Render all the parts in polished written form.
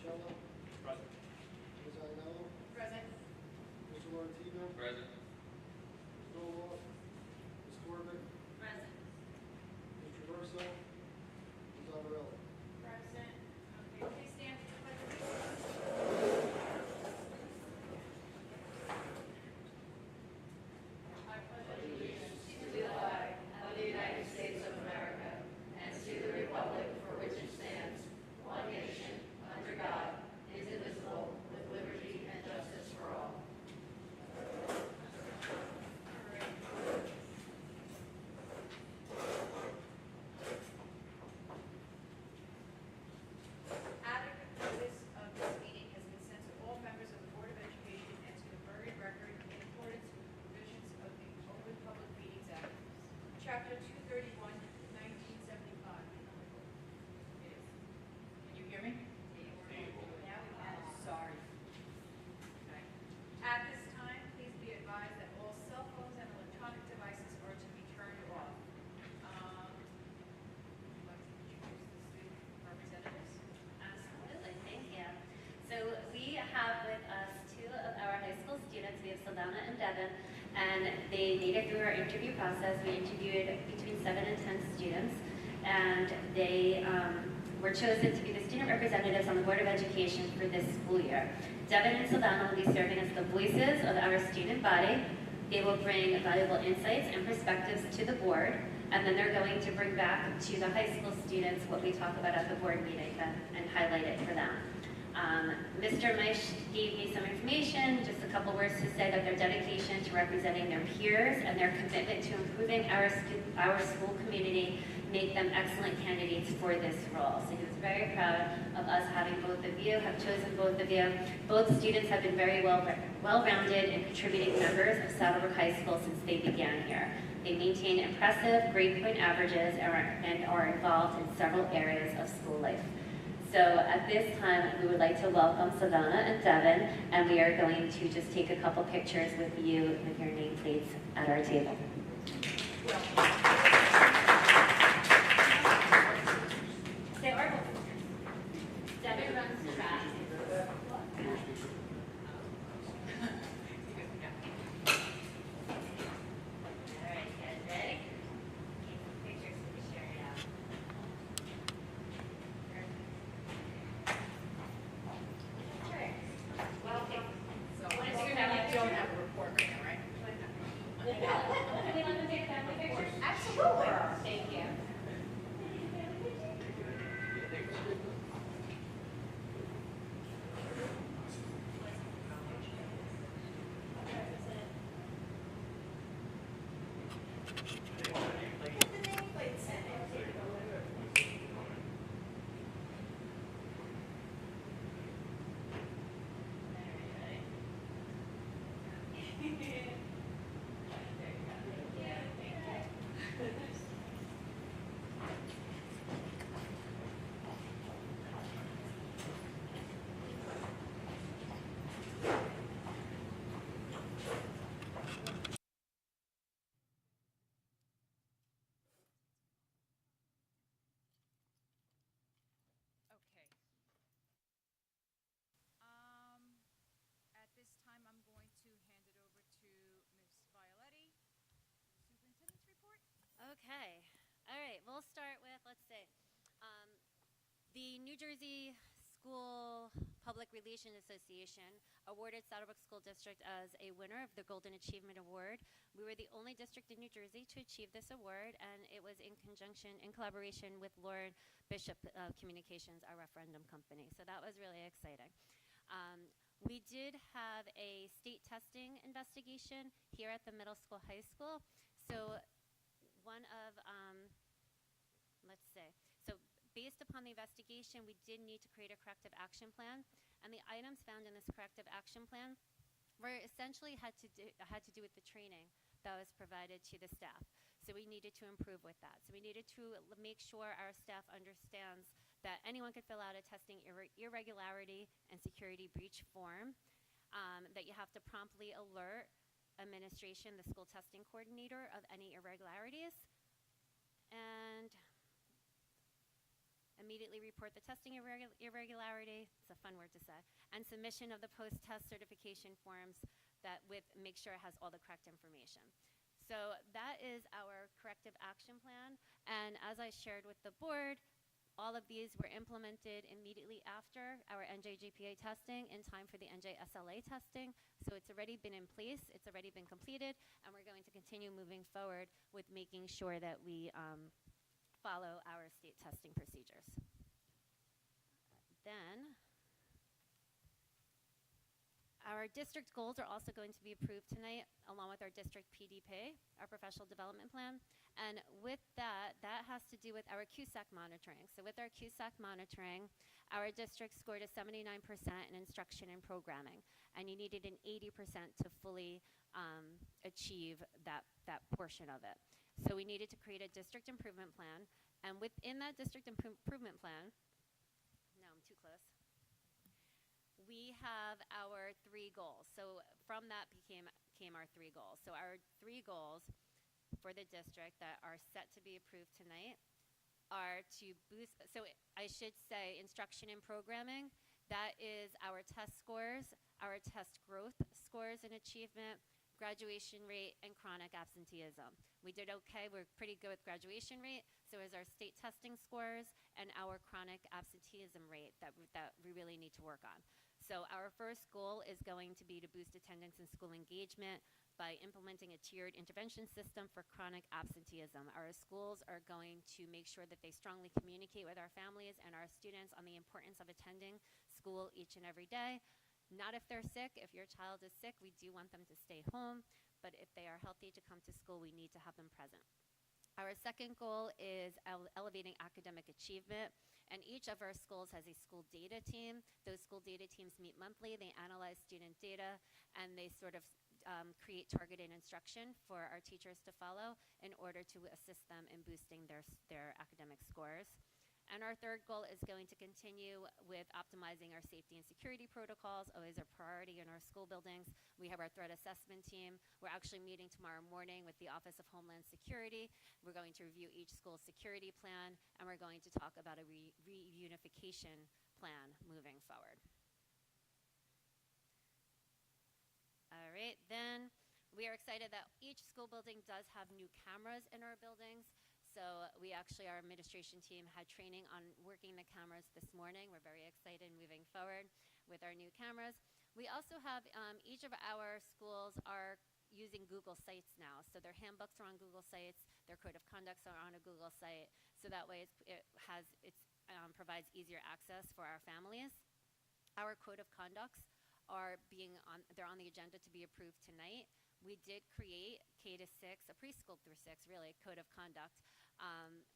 Costello. Present. Ms. Iannello. Present. Mr. Martino. Present. Ms. Noel. Ms. Corbett. Present. Mr. Verso. Ms. Alvarado. Present. Okay, please stand for the pledge of allegiance. I pledge allegiance to the flag of the United States of America and to the republic for which it stands, one nation, under God, indivisible, with liberty and justice for all. Adequate notice of this meeting has been sent to all members of the Board of Education and to the buried record in accordance with the provisions of the Open Public Meetings Act, Chapter 231, 1975. It is. Can you hear me? Now we can. Sorry. Okay. At this time, please be advised that all cell phones and electronic devices are to be turned off. Would you like to introduce the student representatives? Absolutely, thank you. So we have with us two of our high school students. We have Saldana and Devin, and they made it through our interview process. We interviewed between 7 and 10 students, and they were chosen to be the student representatives on the Board of Education for this school year. Devin and Saldana will be serving as the voices of our student body. They will bring valuable insights and perspectives to the board, and then they're going to bring back to the high school students what we talk about at the board meeting and highlight it for them. Mr. Meisch gave me some information, just a couple words to say that their dedication to representing their peers and their commitment to improving our school community make them excellent candidates for this role. So he was very proud of us having both of you, have chosen both of you. Both students have been very well-rounded and contributing members of Saddlebrook High School since they began here. They maintain impressive grade point averages and are involved in several areas of school life. So at this time, we would like to welcome Savannah and Devin, and we are going to just take a couple pictures with you with your nameplates at our table. They are. Devin runs track. All right, guys, ready? Take some pictures to be shared out. Sure. Well, So, I don't have a report right now, right? can we let them take family pictures? Absolutely. Thank you. Okay. At this time, I'm going to hand it over to Ms. Violetti, Superintendent's report. Okay. All right. We'll start with, let's see, the New Jersey School Public Relations Association awarded Saddlebrook School District as a winner of the Golden Achievement Award. We were the only district in New Jersey to achieve this award, and it was in collaboration with Lauren Bishop Communications, our referendum company. So that was really exciting. We did have a state testing investigation here at the middle school, high school. So one of, let's see, so based upon the investigation, we did need to create a corrective action plan, and the items found in this corrective action plan were essentially had to do with the training that was provided to the staff. So we needed to improve with that. So we needed to make sure our staff understands that anyone could fill out a testing irregularity and security breach form, that you have to promptly alert administration, the school testing coordinator, of any irregularities. And immediately report the testing irregularity, it's a fun word to say, and submission of the post-test certification forms that make sure it has all the correct information. So that is our corrective action plan, and as I shared with the board, all of these were implemented immediately after our NJGPA testing in time for the NJSLA testing. So it's already been in place, it's already been completed, and we're going to continue moving forward with making sure that we follow our state testing procedures. Then, our district goals are also going to be approved tonight, along with our district PDP, our professional development plan. And with that, that has to do with our QSAC monitoring. So with our QSAC monitoring, our district scored a 79% in instruction and programming. And you needed an 80% to fully achieve that portion of it. So we needed to create a district improvement plan. And within that district improvement plan, no, I'm too close. We have our 3 goals. So from that came our 3 goals. So our 3 goals for the district that are set to be approved tonight are to boost, so I should say instruction and programming, that is our test scores, our test growth scores and achievement, graduation rate, and chronic absenteeism. We did okay, we're pretty good with graduation rate, so is our state testing scores and our chronic absenteeism rate that we really need to work on. So our first goal is going to be to boost attendance and school engagement by implementing a tiered intervention system for chronic absenteeism. Our schools are going to make sure that they strongly communicate with our families and our students on the importance of attending school each and every day. Not if they're sick. If your child is sick, we do want them to stay home, but if they are healthy to come to school, we need to have them present. Our second goal is elevating academic achievement, and each of our schools has a school data team. Those school data teams meet monthly, they analyze student data, and they sort of create targeted instruction for our teachers to follow in order to assist them in boosting their academic scores. And our third goal is going to continue with optimizing our safety and security protocols, always a priority in our school buildings. We have our threat assessment team. We're actually meeting tomorrow morning with the Office of Homeland Security. We're going to review each school's security plan, and we're going to talk about a reunification plan moving forward. All right, then we are excited that each school building does have new cameras in our buildings. So we actually, our administration team had training on working the cameras this morning. We're very excited moving forward with our new cameras. We also have, each of our schools are using Google Sites now. So their handbooks are on Google Sites, their code of conducts are on a Google site. So that way it provides easier access for our families. Our code of conducts they're on the agenda to be approved tonight. We did create K-6, a preschool through 6, really, code of conduct.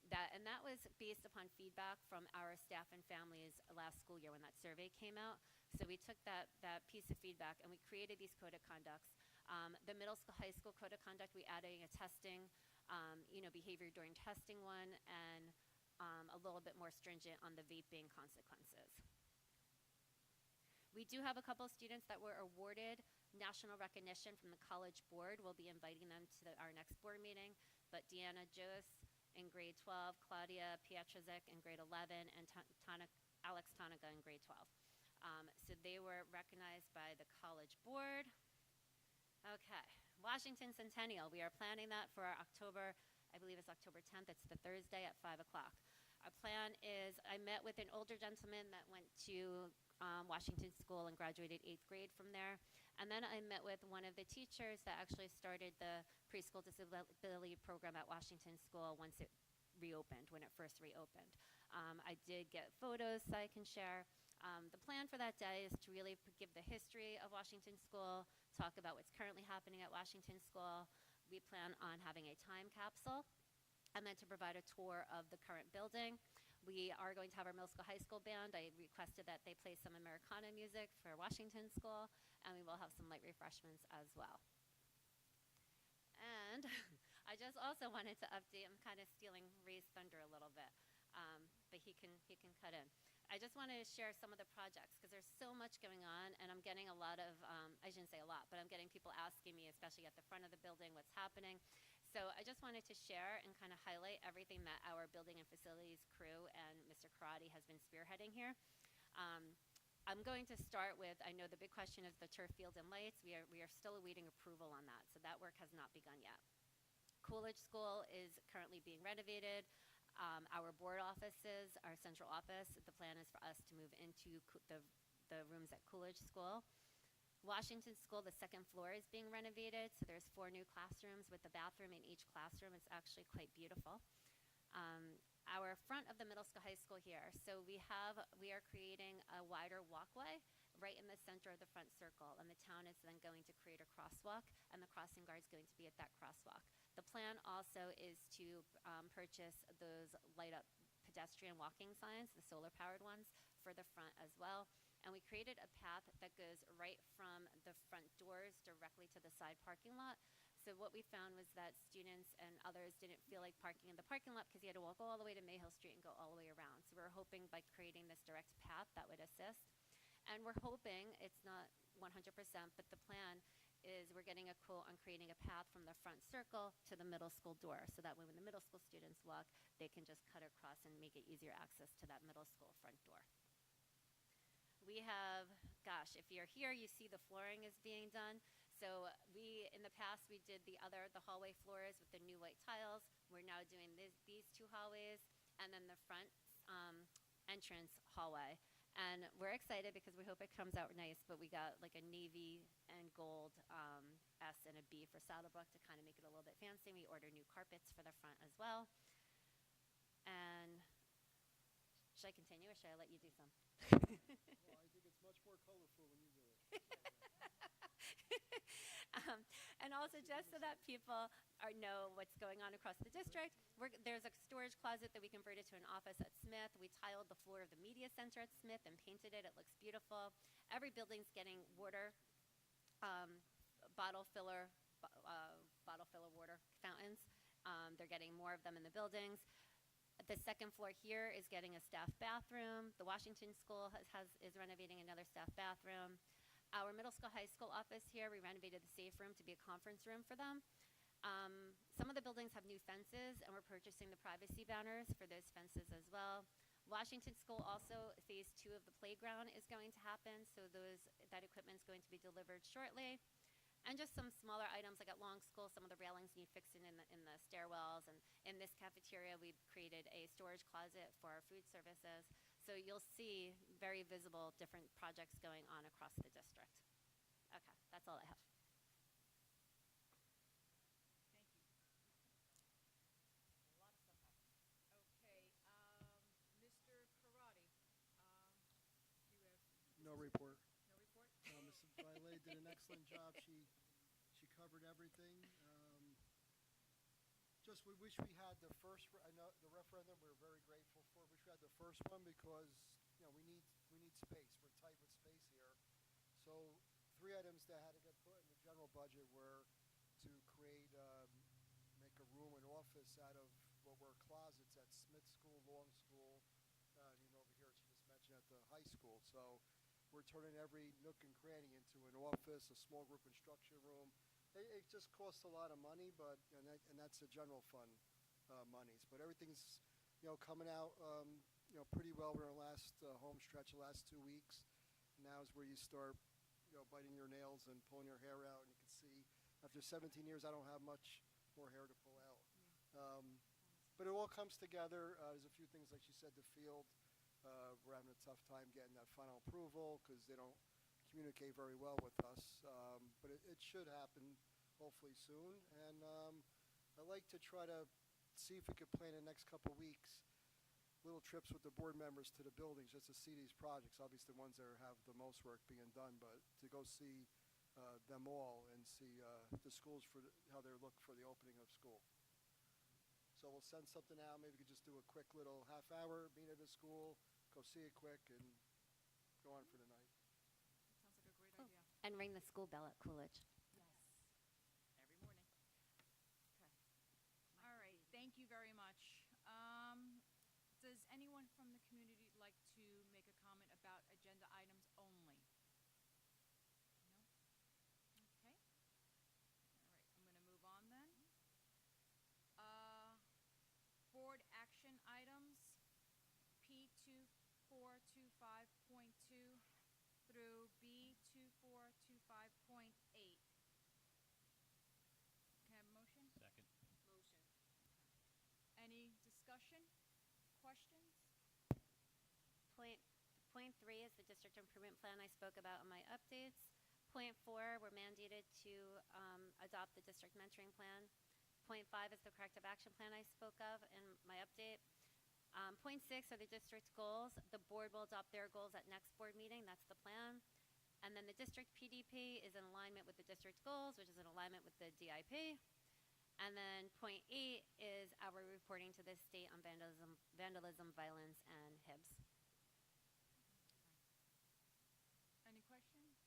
That was based upon feedback from our staff and families last school year when that survey came out. So we took that piece of feedback and we created these code of conducts. The middle school, high school code of conduct, we added a testing, behavior during testing one, and a little bit more stringent on the vaping consequences. We do have a couple of students that were awarded national recognition from the College Board. We'll be inviting them to our next board meeting. But Deanna Jose in grade 12, Claudia Pietrzyk in grade 11, and Alex Tonica in grade 12. So they were recognized by the College Board. Okay, Washington Centennial. We are planning that for our October, I believe it's October 10th. It's the Thursday at 5 o'clock. Our plan is, I met with an older gentleman that went to Washington School and graduated 8th grade from there. And then I met with one of the teachers that actually started the preschool disability program at Washington School once it reopened, when it first reopened. I did get photos that I can share. The plan for that day is to really give the history of Washington School, talk about what's currently happening at Washington School. We plan on having a time capsule, and then to provide a tour of the current building. We are going to have our middle school, high school band. I requested that they play some Americana music for Washington School, and we will have some light refreshments as well. And I just also wanted to update, I'm kind of stealing Ray's thunder a little bit, but he can cut in. I just wanted to share some of the projects because there's so much going on, and I'm getting a lot of, I shouldn't say a lot, but I'm getting people asking me, especially at the front of the building, what's happening. So I just wanted to share and kind of highlight everything that our building and facilities crew and Mr. Karate has been spearheading here. I'm going to start with, I know the big question is the turf field and lights. We are still awaiting approval on that, so that work has not begun yet. Coolidge School is currently being renovated. Our board offices, our central office, the plan is for us to move into the rooms at Coolidge School. Washington School, the second floor is being renovated, so there's 4 new classrooms with a bathroom in each classroom. It's actually quite beautiful. Our front of the middle school, high school here, so we are creating a wider walkway right in the center of the front circle, and the town is then going to create a crosswalk, and the crossing guard is going to be at that crosswalk. The plan also is to purchase those light-up pedestrian walking signs, the solar-powered ones, for the front as well. And we created a path that goes right from the front doors directly to the side parking lot. So what we found was that students and others didn't feel like parking in the parking lot because you had to walk all the way to Mayhill Street and go all the way around. So we're hoping by creating this direct path that would assist. And we're hoping, it's not 100%, but the plan is we're getting a quote on creating a path from the front circle to the middle school door, so that when the middle school students walk, they can just cut across and make it easier access to that middle school front door. We have, gosh, if you're here, you see the flooring is being done. So in the past, we did the hallway floors with the new white tiles. We're now doing these 2 hallways, and then the front entrance hallway. And we're excited because we hope it comes out nice, but we got like a navy and gold S and a B for Saddlebrook to kind of make it a little bit fancy. We ordered new carpets for the front as well. And should I continue or should I let you do some? Well, I think it's much more colorful when you do it. And also just so that people know what's going on across the district, there's a storage closet that we converted to an office at Smith. We tiled the floor of the media center at Smith and painted it. It looks beautiful. Every building's getting water, bottle filler water fountains. They're getting more of them in the buildings. The second floor here is getting a staff bathroom. The Washington School is renovating another staff bathroom. Our middle school, high school office here, we renovated the safe room to be a conference room for them. Some of the buildings have new fences, and we're purchasing the privacy banners for those fences as well. Washington School also, phase 2 of the playground is going to happen, so that equipment is going to be delivered shortly. And just some smaller items, like at Long School, some of the railings need fixing in the stairwells. And in this cafeteria, we've created a storage closet for our food services. So you'll see very visible different projects going on across the district. Okay, that's all I have. Thank you. A lot of stuff happening. Okay, Mr. Karate, you have... No report. No report? Mrs. Bailey did an excellent job. She covered everything. Just we wish we had the first. I know the referendum we're very grateful for. Wish we had the first one because we need space. We're tight with space here. So 3 items that had to get put in the general budget were to create make a room and office out of what were closets at Smith School, Long School, and even over here she just mentioned at the high school. So we're turning every nook and cranny into an office, a small group instruction room. It just costs a lot of money, but and that's the general fund monies. But everything's coming out pretty well. We're in the last home stretch, the last 2 weeks. Now is where you start biting your nails and pulling your hair out, and you can see after 17 years I don't have much more hair to pull out. But it all comes together. There's a few things, like she said, the field. We're having a tough time getting that final approval because they don't communicate very well with us. But it should happen hopefully soon. And I'd like to try to see if we could plan in the next couple of weeks little trips with the board members to the buildings just to see these projects, obviously the ones that have the most work being done, but to go see them all and see the schools for how they look for the opening of school. So we'll send something out. Maybe we could just do a quick little half-hour, meet at the school, go see it quick, and go on for the night. Sounds like a great Cool. idea. And ring the school bell at Coolidge. Yes. Every morning. Okay. All right, thank you very much. Does anyone from the community like to make a comment about agenda items only? No? Okay. All right, I'm going to move on then. B2425.2 through B2425.8. Can I have a motion? Second. Motion. Any discussion, questions? Point 3 is the district improvement plan I spoke about in my updates. Point 4, we're mandated to adopt the district mentoring plan. Point 5 is the corrective action plan I spoke of in my update. Point 6 are the district goals. The board will adopt their goals at next board meeting. That's the plan. And then the district PDP is in alignment with the district goals, which is in alignment with the DIP. And then point 8 is our reporting to the state on vandalism, violence, and HIBs. Any questions?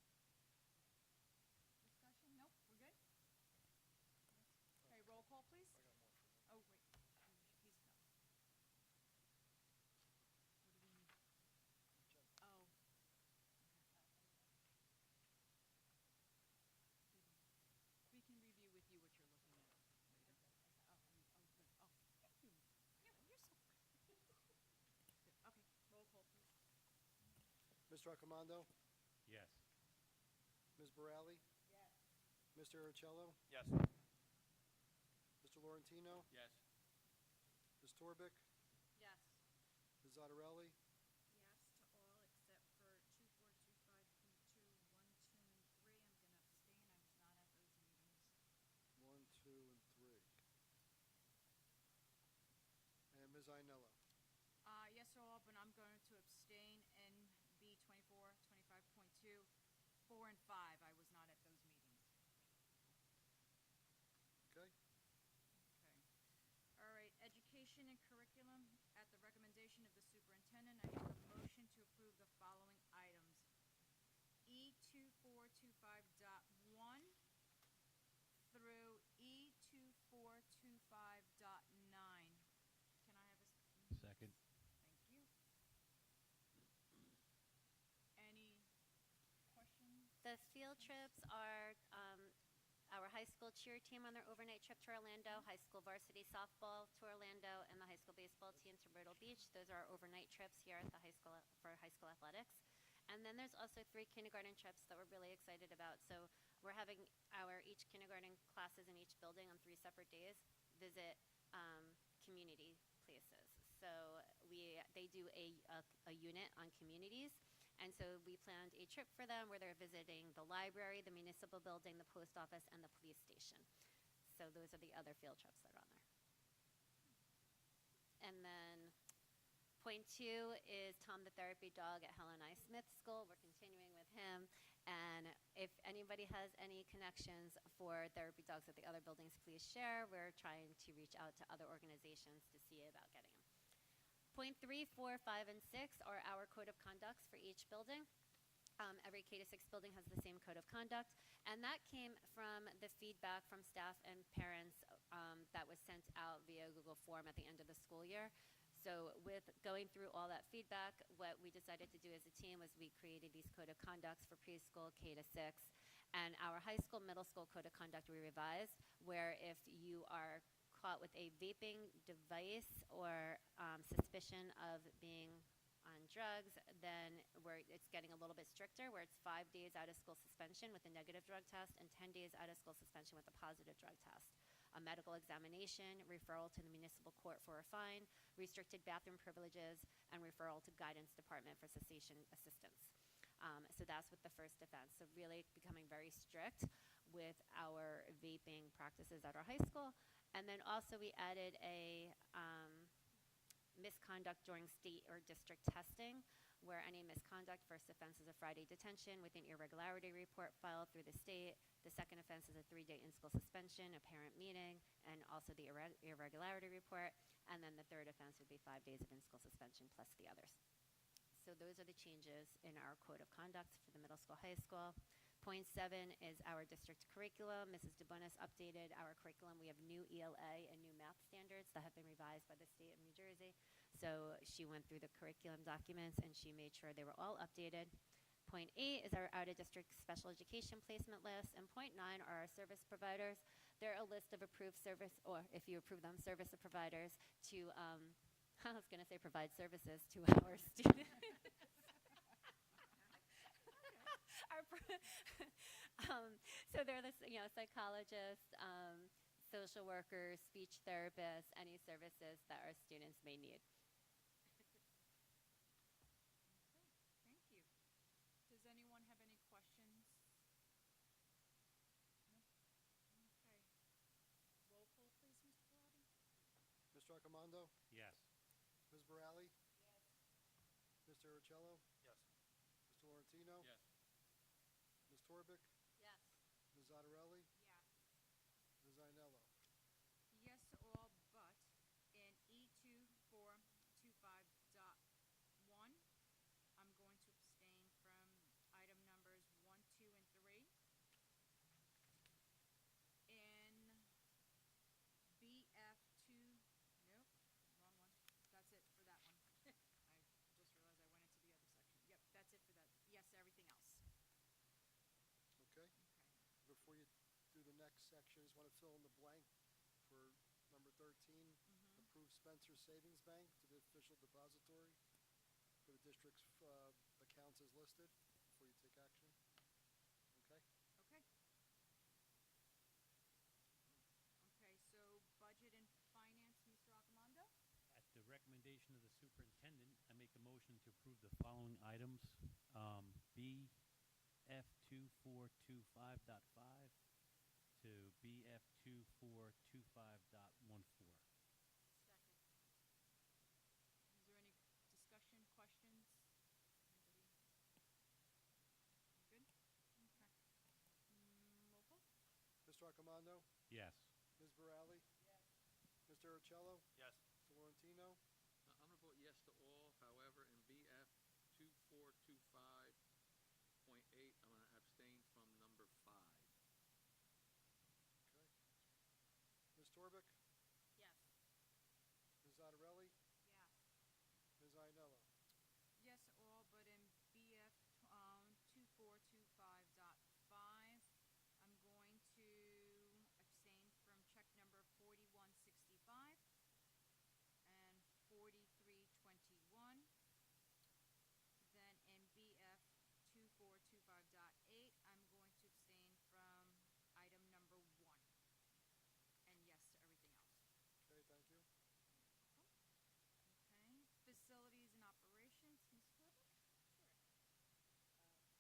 Discussion? Nope, we're good? Okay, roll call, please. I got more for you. Oh, wait. He's got. What do we need? Check. Oh. We can review with you what you're looking at later. Oh, good. Oh, thank you. You're so good. Okay, roll call, please. Mr. Accomando, Yes. Ms. Borelli, Yes. Mr. Aricello, Yes. Mr. Laurentino, Yes. Ms. Torbic, Yes. Ms. Zattarelli, Yes to all except for 2425.2, 1, 2, and 3. I'm going to abstain. I was not at those meetings. 1, 2, and 3. And Ms. Ainello. Yes to all, but I'm going to abstain in B 2425.2, 4, and 5. I was not at those meetings. Okay? Okay. All right, education and curriculum. At the recommendation of the superintendent, I make a motion to approve the following items. E2425.1 through E2425.9. Can I have a Second. Thank you. Any questions? The field trips are our high school cheer team on their overnight trip to Orlando, high school varsity softball to Orlando, and the high school baseball team to Myrtle Beach. Those are our overnight trips here at the high school for high school athletics. And then there's also 3 kindergarten trips that we're really excited about. So we're having each kindergarten classes in each building on 3 separate days visit community places. So they do a unit on communities. And so we planned a trip for them where they're visiting the library, the municipal building, the post office, and the police station. So those are the other field trips that are on there. And then point 2 is Tom the Therapy Dog at Helen I. Smith School. We're continuing with him. And if anybody has any connections for therapy dogs at the other buildings, please share. We're trying to reach out to other organizations to see about getting them. Point 3, 4, 5, and 6 are our code of conducts for each building. Every K-6 building has the same code of conduct, and that came from the feedback from staff and parents that was sent out via Google Form at the end of the school year. So with going through all that feedback, what we decided to do as a team was we created these code of conducts for preschool, K-6, and our high school, middle school code of conduct we revised, where if you are caught with a vaping device or suspicion of being on drugs, then it's getting a little bit stricter, where it's 5 days out of school suspension with a negative drug test and 10 days out of school suspension with a positive drug test. A medical examination, referral to the municipal court for a fine, restricted bathroom privileges, and referral to guidance department for cessation assistance. So that's with the first offense. So really becoming very strict with our vaping practices at our high school. And then also we added a misconduct during state or district testing, where any misconduct, first offense is a Friday detention with an irregularity report filed through the state. The second offense is a 3-day in-school suspension, a parent meeting, and also the irregularity report. And then the third offense would be 5 days of in-school suspension plus the others. So those are the changes in our code of conduct for the middle school, high school. Point 7 is our district curriculum. Mrs. DeBonis updated our curriculum. We have new ELA and new math standards that have been revised by the state of New Jersey. So she went through the curriculum documents and she made sure they were all updated. Point 8 is our out-of-district special education placement list. And point 9 are our service providers. They're a list of approved service, or if you approve them, service providers to I was going to say provide services to our students. Our so they're the psychologists, social workers, speech therapists, any services that our students may need. Thank you. Does anyone have any questions? No? Okay. Roll call, please, Mr. Parati. Mr. Accomando? Yes. Ms. Borelli? Yes. Mr. Aricello? Yes. Mr. Laurentino? Yes. Ms. Torbic? Yes. Ms. Zottarelli? Yes. Ms. Ainello? Yes to all but in E2425.1, I'm going to abstain from item numbers 1, 2, and 3. In BF2, nope, wrong one. That's it for that one. I just realized I went into the other section. Yep, that's it for that. Yes, everything else. Okay. Okay. Before you do the next section, just want to fill in the blank for number 13. Approve Spencer Savings Bank to the official depository for the district's accounts as listed before you take action. Okay? Okay. Okay, so budget and finance, Mr. Accomando? At the recommendation of the superintendent, I make a motion to approve the following items. BF2425.5 to BF2425.14. Second. Is there any discussion, questions? Anybody? Good? Okay. Roll call? Mr. Accomando? Yes. Ms. Borelli? Yes. Mr. Aricello? Yes. Mr. Laurentino? I'm going to vote yes to all. However, in BF 2425.8, I'm going to abstain from number 5. Okay. Ms. Torbic? Yes. Ms. Zottarelli? Yes. Ms. Ainello? Yes, all but in BF 2425.5. I'm going to abstain from check number 4165 and 4321. Then in BF 2425.8, I'm going to abstain from item number 1. And yes to everything else. Okay, thank you. Okay. Facilities and operations, Ms. Torbic? Sure.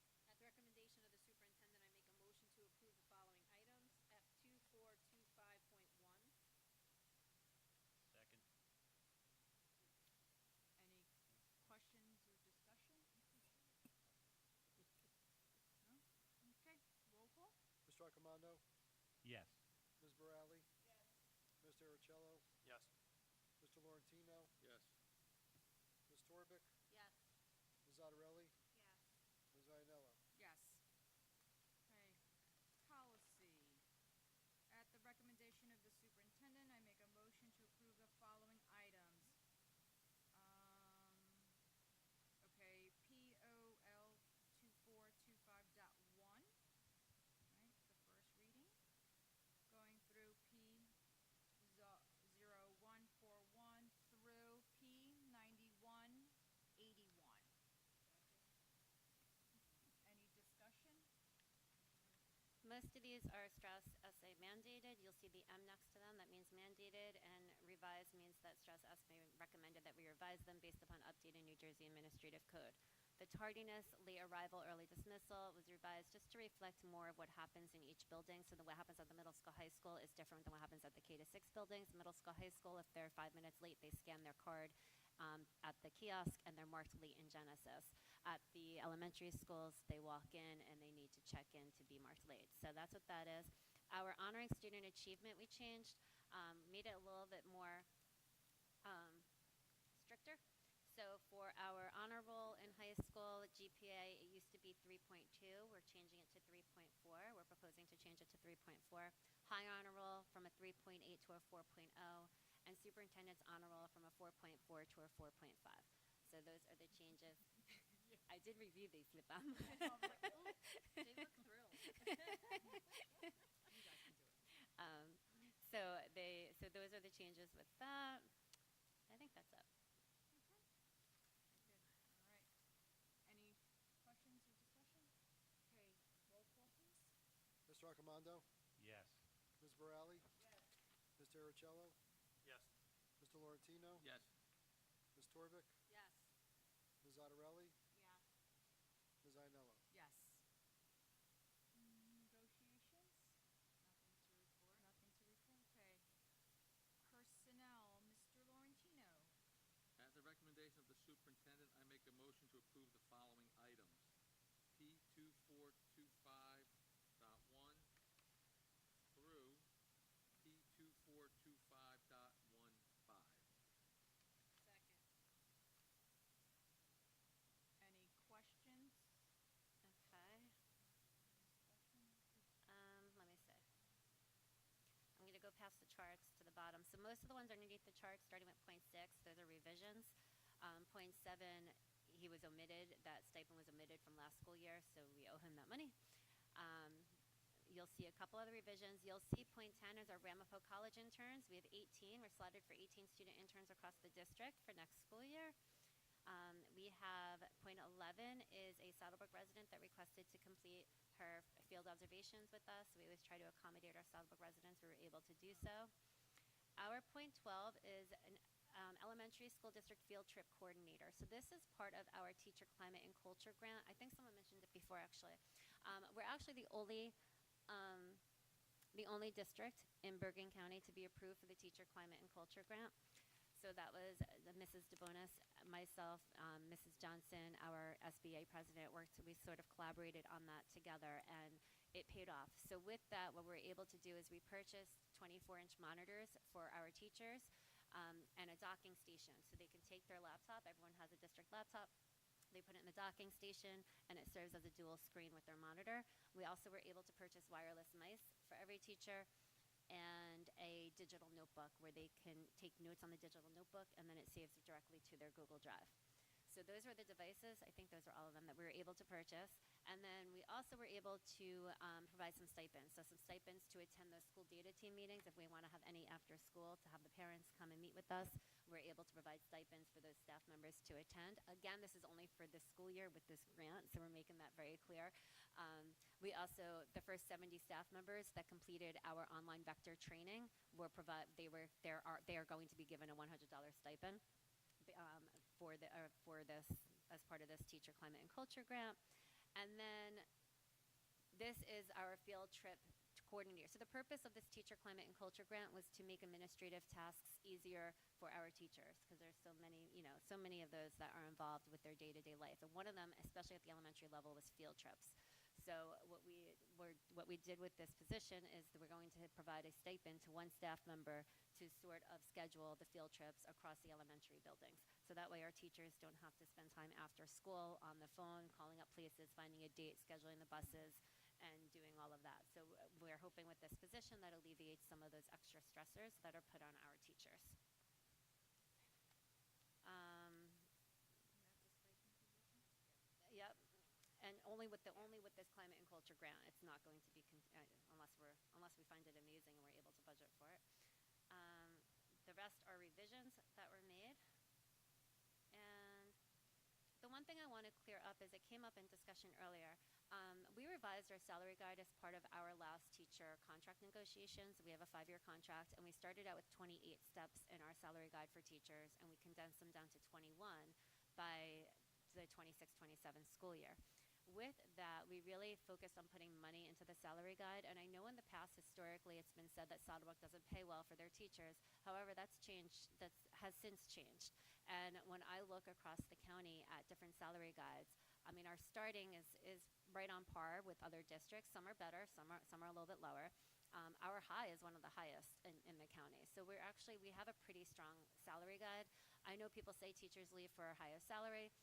At the recommendation of the superintendent, I make a motion to approve the following items. F2425.1. Second. Any questions or discussion? No? Okay, roll call? Mr. Accomando? Yes. Ms. Borelli? Yes. Mr. Aricello? Yes. Mr. Laurentino? Yes. Ms. Torbic? Yes. Ms. Zottarelli? Yes. Ms. Ainello? Yes. Okay, policy. At the recommendation of the superintendent, I make a motion to approve the following items. Okay, POL 2425.1, right, the first reading. Going through P0141 through P9181. Any discussion? Most of these are Strauss SA mandated. You'll see the M next to them. That means mandated, and revised means that Strauss SA recommended that we revise them based upon updated New Jersey Administrative Code. The tardiness, late arrival, early dismissal was revised just to reflect more of what happens in each building. So what happens at the middle school, high school is different than what happens at the K-6 buildings. Middle school, high school, if they're 5 minutes late, they scan their card at the kiosk and they're marked late in Genesis. At the elementary schools, they walk in and they need to check in to be marked late. So that's what that is. Our honoring student achievement we changed, made it a little bit more stricter. So for our honor roll in high school, GPA, it used to be 3.2. We're changing it to 3.4. We're proposing to change it to 3.4. High honor roll from a 3.8 to a 4.0. And superintendent's honor roll from a 4.4 to a 4.5. So those are the changes. I did review these with them. They look thrilled. You guys can do it. So those are the changes with that. I think that's it. Accomando, Yes. Ms. Borelli, Mr. Aricello, Yes. Mr. Laurentino, Yes. Ms. Torvik, Yes. Ms. Zattarelli, Yeah. Ms. Ainello. Yes. Negotiations? Nothing to report. Okay. Personnel, Mr. Laurentino. At the recommendation of the superintendent, I make a motion to approve the following items. P 2425.1 through P 2425.15. Second. Any questions? Okay. Let me see. I'm going to go past the charts to the bottom. So most of the ones underneath the chart, starting with point 6, those are revisions. Point 7, he was omitted. That stipend was omitted from last school year, so we owe him that money. You'll see a couple other revisions. You'll see point 10 is our Ramapo College interns. We have 18. We're slotted for 18 student interns across the district for next school year. We have point 11 is a Saddlebrook resident that requested to complete her field observations with us. We always try to accommodate our Saddlebrook residents. We were able to do so. Our point 12 is an elementary school district field trip coordinator. So this is part of our teacher climate and culture grant. I think someone mentioned it before, actually. We're actually the only district in Bergen County to be approved for the teacher climate and culture grant. So that was Mrs. DeBonis, myself, Mrs. Johnson, our SBA president worked. We sort of collaborated on that together, and it paid off. So with that, what we're able to do is we purchased 24-inch monitors for our teachers and a docking station, so they can take their laptop. Everyone has a district laptop. They put it in the docking station, and it serves as a dual screen with their monitor. We also were able to purchase wireless mice for every teacher, and a digital notebook where they can take notes on the digital notebook, and then it saves directly to their Google Drive. So those were the devices. I think those are all of them that we were able to purchase. And then we also were able to provide some stipends. So some stipends to attend those school data team meetings if we want to have any after school, to have the parents come and meet with us. We're able to provide stipends for those staff members to attend. Again, this is only for this school year with this grant, so we're making that very clear. We also, the first 70 staff members that completed our online vector training they are going to be given a $100 stipend for this as part of this teacher climate and culture grant. And then this is our field trip coordinator. So the purpose of this teacher climate and culture grant was to make administrative tasks easier for our teachers, because there's so many of those that are involved with their day-to-day life. And one of them, especially at the elementary level, was field trips. So what we did with this position is that we're going to provide a stipend to one staff member to sort of schedule the field trips across the elementary buildings. So that way our teachers don't have to spend time after school on the phone, calling up places, finding a date, scheduling the buses, and doing all of that. So we're hoping with this position that alleviates some of those extra stressors that are put on our teachers. Yep. And only with this climate and culture grant, it's not going to be unless we find it amazing and we're able to budget for it. The rest are revisions that were made. And the one thing I want to clear up is it came up in discussion earlier. We revised our salary guide as part of our last teacher contract negotiations. We have a 5-year contract, and we started out with 28 steps in our salary guide for teachers, and we condensed them down to 21 by the 26-27 school year. With that, we really focused on putting money into the salary guide, and I know in the past, historically, it's been said that Saddlebrook doesn't pay well for their teachers. However, that's changed. That has since changed. And when I look across the county at different salary guides, I mean, our starting is right on par with other districts. Some are better, some are a little bit lower. Our high is one of the highest in the county. So we have a pretty strong salary guide. I know people say teachers leave for a higher salary.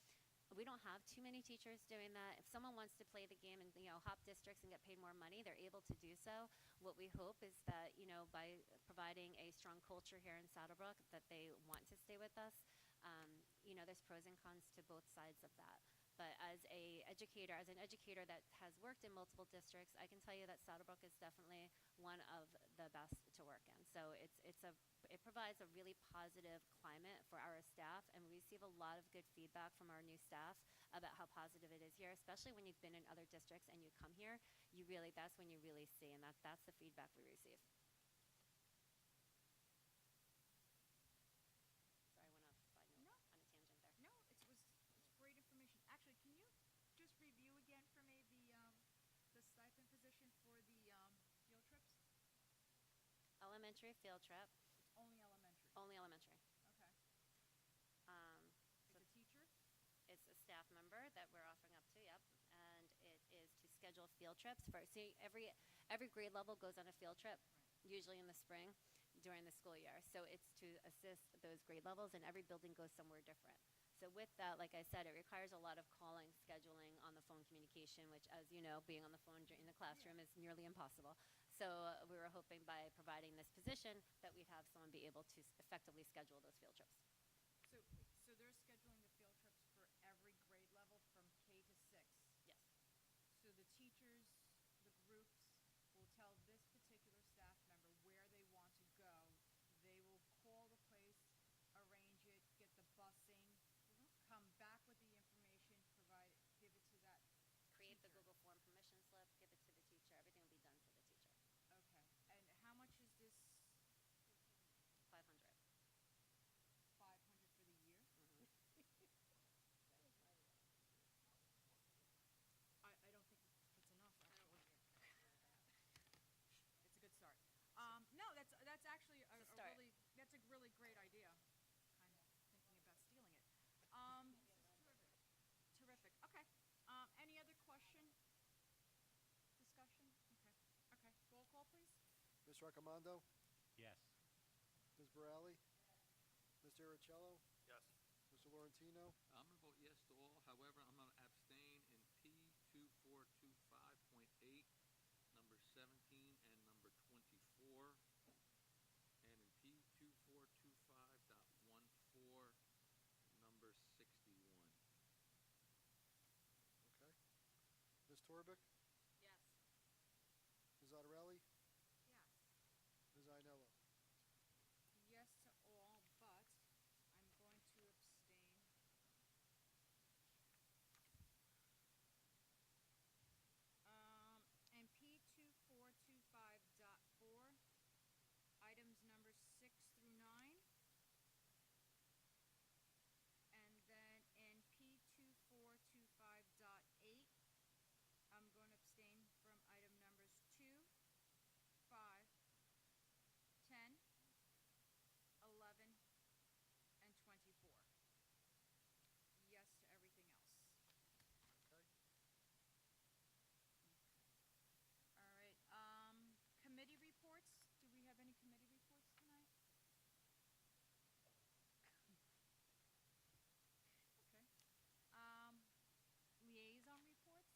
We don't have too many teachers doing that. If someone wants to play the game and hop districts and get paid more money, they're able to do so. What we hope is that by providing a strong culture here in Saddlebrook, that they want to stay with us. There's pros and cons to both sides of that. But as an educator that has worked in multiple districts, I can tell you that Saddlebrook is definitely one of the best to work in. So it provides a really positive climate for our staff, and we receive a lot of good feedback from our new staff about how positive it is here, especially when you've been in other districts and you come here. That's when you really see, and that's the feedback we receive. Sorry, I went off side note No. on a tangent there. No, it's great information. Actually, can you just review again for me the stipend position for the field trips? Elementary field trip, It's only elementary. only elementary. Okay. So It's a teacher? it's a staff member that we're offering up to, yep, and it is to schedule field trips for. See, every grade level goes on a field trip, Right. usually in the spring during the school year. So it's to assist those grade levels, and every building goes somewhere different. So with that, like I said, it requires a lot of calling, scheduling, on the phone communication, which, as you know, being on the phone in the classroom is nearly impossible. So we were hoping by providing this position that we'd have someone be able to effectively schedule those field trips. So they're scheduling the field trips for every grade level from K to 6. Yes. So the teachers, the groups will tell this particular staff member where they want to go. They will call the place, arrange it, get the busing, come back with the information, give it to that Create the teacher. Google form permission slip, give it to the teacher. Everything will be done for the teacher. Okay. And how much is this? 500. 500 for the year? Mhm. I don't think it's enough, actually. It's a good start. No, that's actually It's a start. that's a really great idea. Kind of thinking about stealing it. Terrific. Okay. Any other question? Discussion? Okay. Okay. Roll call, please. Ms. Raccomando, Yes. Ms. Borelli, Mr. Aricello, Yes. Mr. Laurentino, I'm going to vote yes to all. However, I'm going to abstain in P2425.8, number 17, and number 24, and in P2425.14, number 61. okay. Ms. Torbic, Yes. Ms. Otterelli, Yes. Ms. Ainello. Yes to all, but I'm going to abstain. And P2425.4, items number 6 through 9. And then in P2425.8, I'm going to abstain from item numbers 2, 5, 10, 11, and 24. Yes to everything else. Okay. All right, committee reports. Do we have any committee reports tonight? Okay. Liaison reports.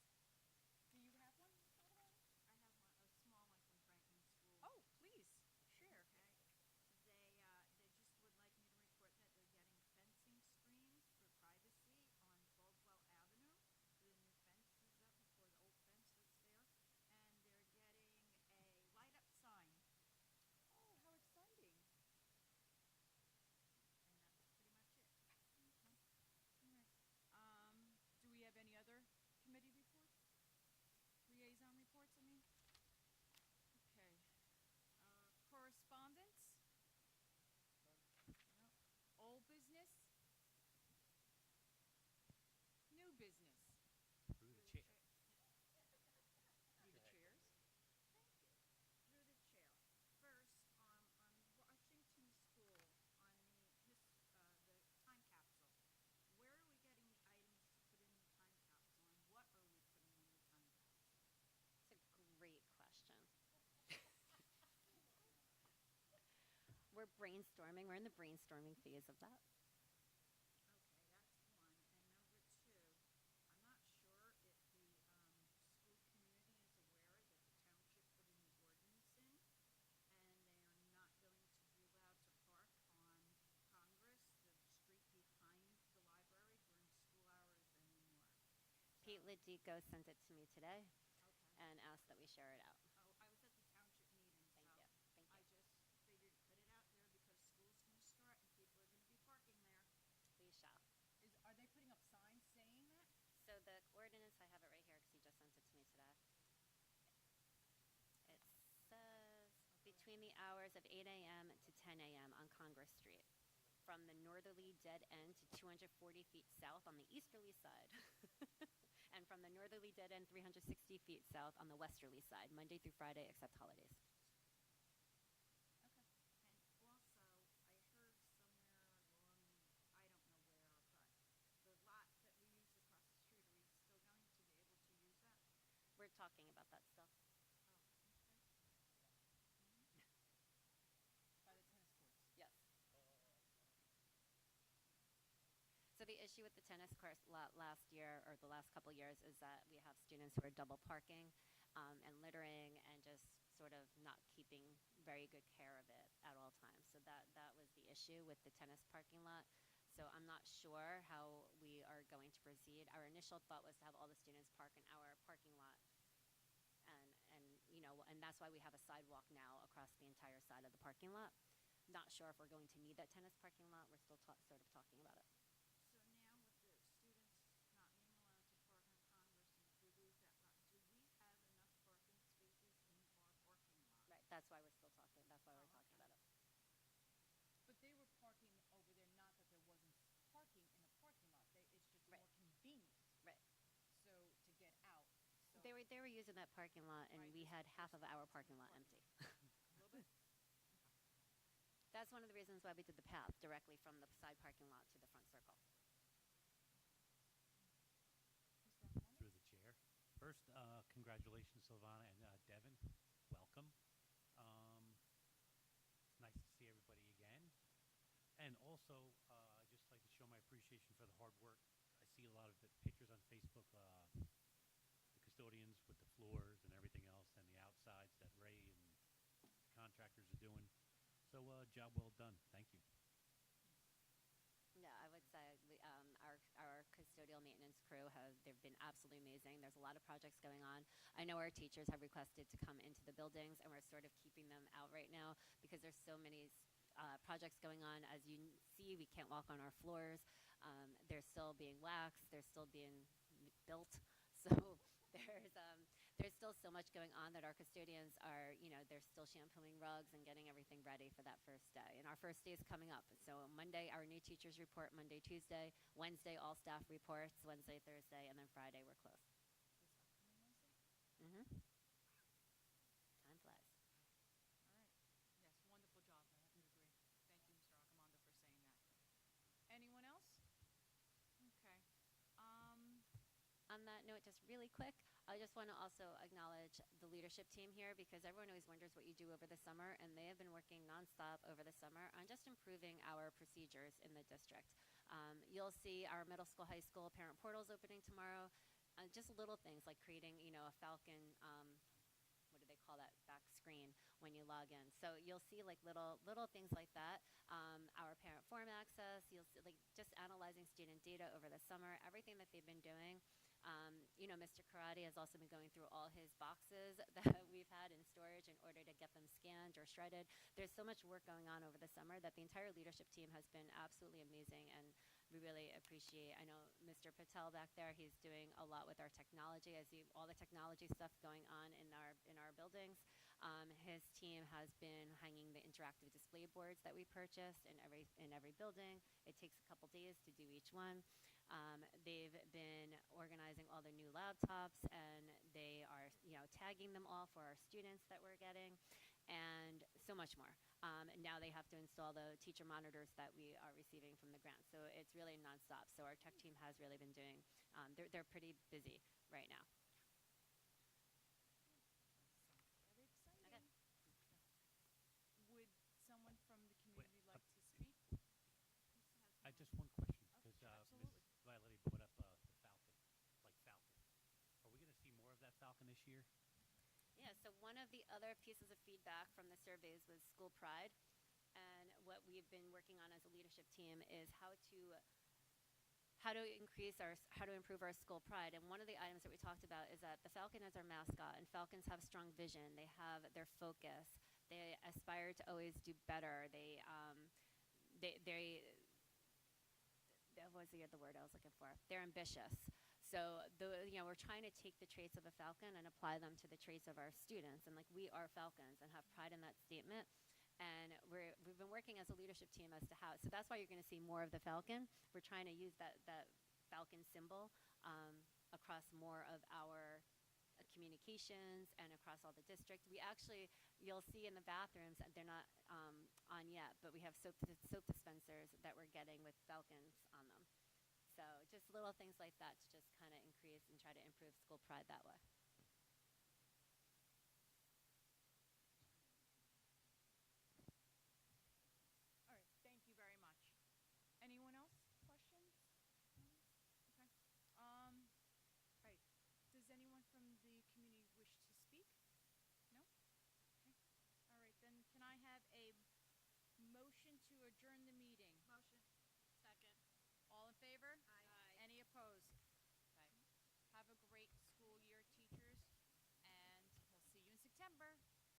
Do you have one? I have one, a small one from Franklin School. Oh, please, share. Okay. They just would like me to report that they're getting fencing screens for privacy on Caldwell Avenue. The new fence is up before the old fence that's there. And they're getting a light-up sign. Oh, how exciting. And that's pretty much it. Okay. All right. Do we have any other committee reports? Liaison reports, I mean? Okay. Correspondence? No. Old business? New business? Through the chair. Through the chairs? Thank you. Through the chair. First, on Washington School, on the time capsule. Where are we getting the items to put in the time capsule, and what are we putting in the time capsule? It's a great question. We're brainstorming. We're in the brainstorming phase of that. Okay, that's one. And number two, I'm not sure if the school community is aware that the township put a new ordinance in, and they are not going to be allowed to park on Congress, the street behind the library, during school hours anymore. Pete Ledico sent it to me today Okay. and asked that we share it out. Oh, I was at the township meeting, Thank so you. Thank I you. just figured put it out there because school's gonna start and people are gonna be parking there. We shall. Are they putting up signs saying that? hours of 8 a.m. to 10 a.m. on Congress Street, from the northerly dead end to 240 feet south on the easterly side, and from the northerly dead end 360 feet south on the westerly side, Monday through Friday, except holidays. Okay. And also, I heard somewhere along, I don't know where, but the lot that we use across the street, are we still going to be able to use that? We're talking about that still. By the tennis courts. Yes. So the issue with the tennis course last year, or the last couple years, is that we have students who are double parking and littering and just sort of not keeping very good care of it at all times. So that was the issue with the tennis parking lot. So I'm not sure how we are going to proceed. Our initial thought was to have all the students park in our parking lot, and that's why we have a sidewalk now across the entire side of the parking lot. Not sure if we're going to need that tennis parking lot. We're still sort of talking about it. So now with the students not being allowed to park on Congress and if we lose that lot, do we have enough parking spaces in our parking lot? Right. That's why we're still talking. That's why we're Oh, talking okay. about it. But they were parking over there, not that there wasn't parking in the parking lot. It's just Right. more convenient. Right. So to get out. So They were using that parking lot, and Right, we this had half of person our was in parking the lot parking empty. a little bit. That's one of the reasons why we did the path directly from the side parking lot to the front circle. Mr. Hernandez? Through the chair. First, congratulations, Silvana and Devin. Welcome. It's nice to see everybody again. And also, I'd just like to show my appreciation for the hard work. I see a lot of the pictures on Facebook, the custodians with the floors and everything else, and the outsides that Ray and the contractors are doing. So, job well done. Thank you. Yeah, I would say our custodial maintenance crew they've been absolutely amazing. There's a lot of projects going on. I know our teachers have requested to come into the buildings, and we're sort of keeping them out right now because there's so many projects going on. As you see, we can't walk on our floors. They're still being waxed. They're still being built. So there's still so much going on that our custodians are, they're still shampooing rugs and getting everything ready for that first day. And our first day is coming up. So Monday, our new teachers report Monday, Tuesday. Wednesday, all staff reports. Wednesday, Thursday, and then Friday, we're closed. This upcoming Wednesday? Mm-hmm. Time flies. All right. Yes, wonderful job. I have to agree. Thank you, Mr. Accomando, for saying that. Anyone else? Okay. On that note, just really quick, I just want to also acknowledge the leadership team here because everyone always wonders what you do over the summer, and they have been working nonstop over the summer on just improving our procedures in the district. You'll see our middle school, high school parent portals opening tomorrow. Just little things like creating, a Falcon. What do they call that back screen when you log in? So you'll see like little things like that. Our parent form access. You'll see like just analyzing student data over the summer. Everything that they've been doing. Mr. Karate has also been going through all his boxes that we've had in storage in order to get them scanned or shredded. There's so much work going on over the summer that the entire leadership team has been absolutely amazing, and we really appreciate. I know Mr. Patel back there, he's doing a lot with our technology. I see all the technology stuff going on in our buildings. His team has been hanging the interactive display boards that we purchased in every building. It takes a couple days to do each one. They've been organizing all the new laptops, and they are, tagging them all for our students that we're getting, and so much more. Now they have to install the teacher monitors that we are receiving from the grant. So it's really nonstop. So our tech team has really been doing. They're pretty busy right now. Very exciting. Okay. Would someone from the community Wait, like to speak? I just one question because sure, Ms. absolutely. Violetti brought up the Falcon, like Falcon. Are we going to see more of that Falcon this year? Yeah, so one of the other pieces of feedback from the surveys was school pride. And what we've been working on as a leadership team is how to improve our school pride. And one of the items that we talked about is that the Falcon is our mascot, and Falcons have strong vision. They have their focus. They aspire to always do better. What was the word I was looking for? They're ambitious. So we're trying to take the traits of a falcon and apply them to the traits of our students, and like we are falcons and have pride in that statement. And we've been working as a leadership team as to how. So that's why you're going to see more of the falcon. We're trying to use that falcon symbol across more of our communications and across all the districts. We actually, you'll see in the bathrooms, they're not on yet, but we have soap dispensers that we're getting with falcons on them. So just little things like that to just kind of increase and try to improve school pride that way. All right, thank you very much. Anyone else? Questions? No? Okay. All right. Does anyone from the community wish to speak? No? Okay. All right, then can I have a motion to adjourn the meeting? Motion. Second. All in favor? Aye. Any opposed?